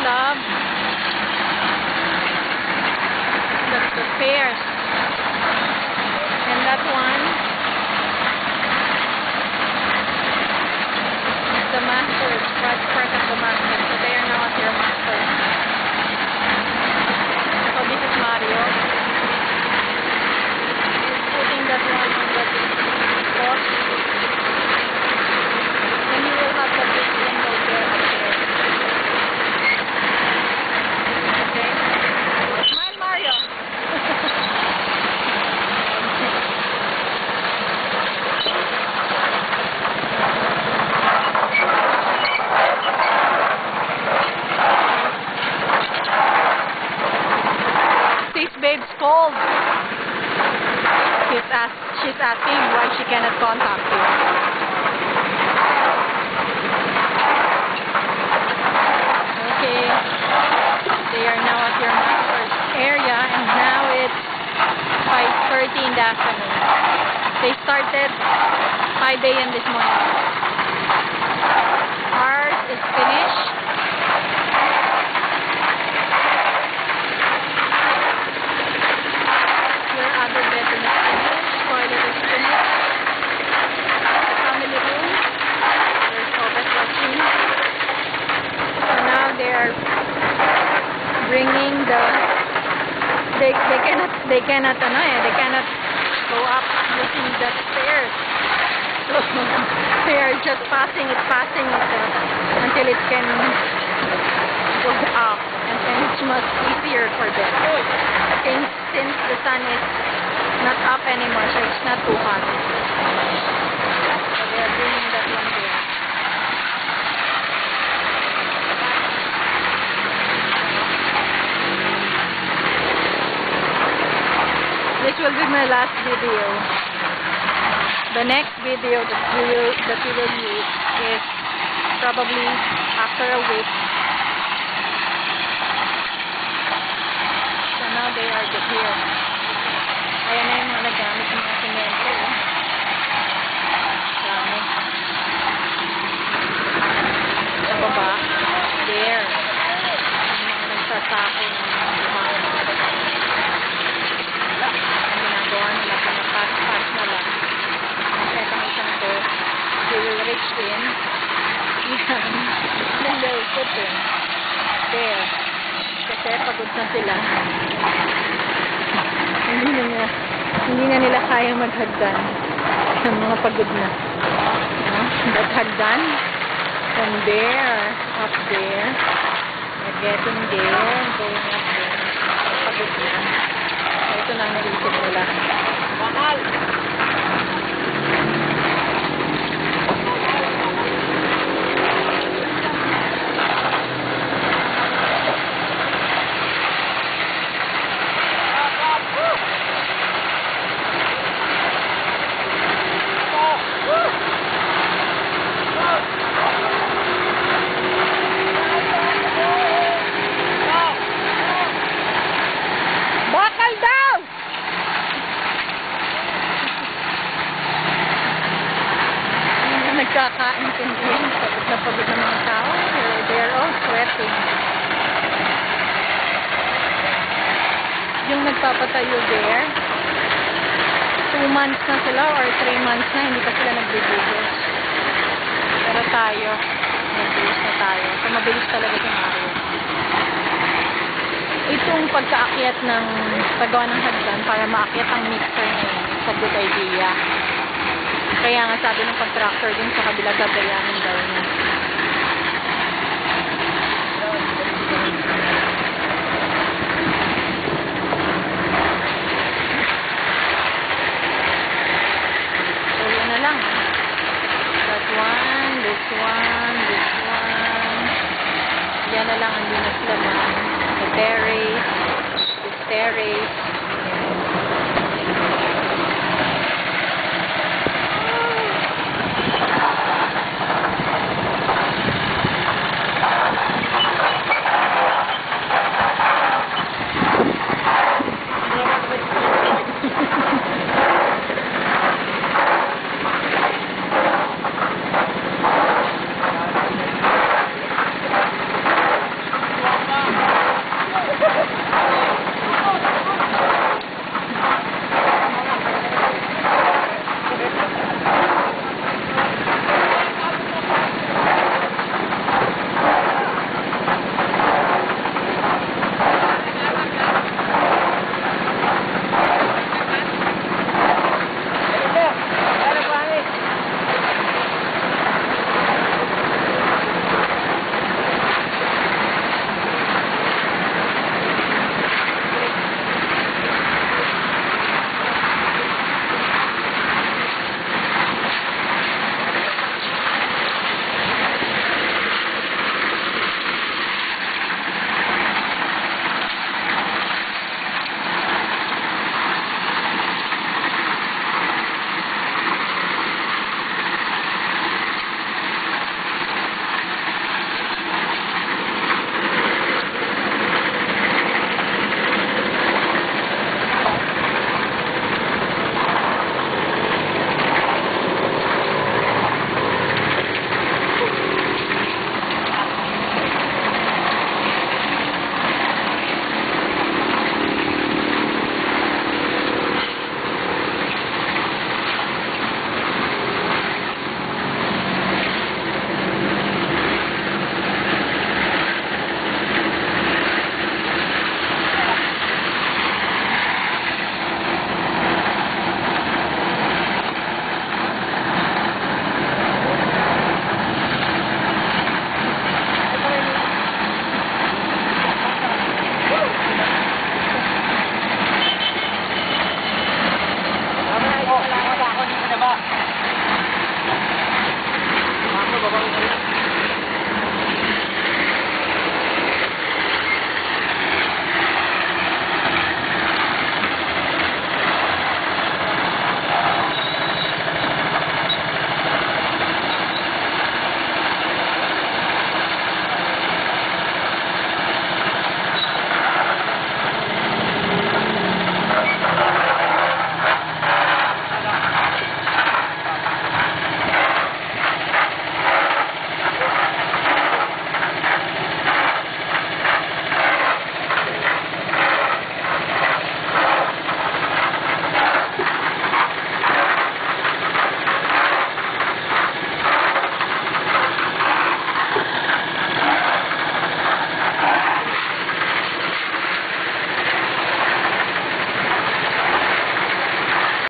love. That's the stairs. And that one is the masters, part of the masters. So they are now at their masters. So this is Mario. He's putting that one on the post. And he will have the big window there up there. Okay? Smile, Mario! Babe's cold. She's asking why she cannot contact you. Okay. They are now at your master's area, and now it's 5:30 in the afternoon. They started 5 a.m. this morning. Ours is finished. Bringing the they cannot go up using the stairs. So they are just passing it until it can go up, and then it's much easier for them. Since the sun is not up anymore, so it's not too hot. So they are bringing that one there. This will be my last video. The next video that we will use is probably after a week. So now they are here. Ayan na yung mga nagamit ng mga semento. Dami. Sa baba. There. Yung mga nagsasako ng mga they will reach in. Then they will put in there. Kasi pagod na sila. Hindi na nila kaya maghagdan. Ang mga pagod na. That hagdan from there, up there. They're getting there, going up there. Pagod na. So, ito na ang naisip nila. Mahal! Nagkakaintindihan, pagod na mga tao. They're all sweating. Yung nagpapatayo there, 2 months na sila or 3 months na, hindi pa sila nagbibigos. Pero tayo, nagbilis na tayo. So, mabilis talaga si Mario. Itong pagkaakyat ng paggawa ng hagdan para maakyat ang mixer niya, it's a good idea. Kaya nga sabi ng contractor din sa kabila, gagayanin daw niya. So yun na lang. That one, this one, this one. Yan na lang ang dinas laman. The terrace, this terrace.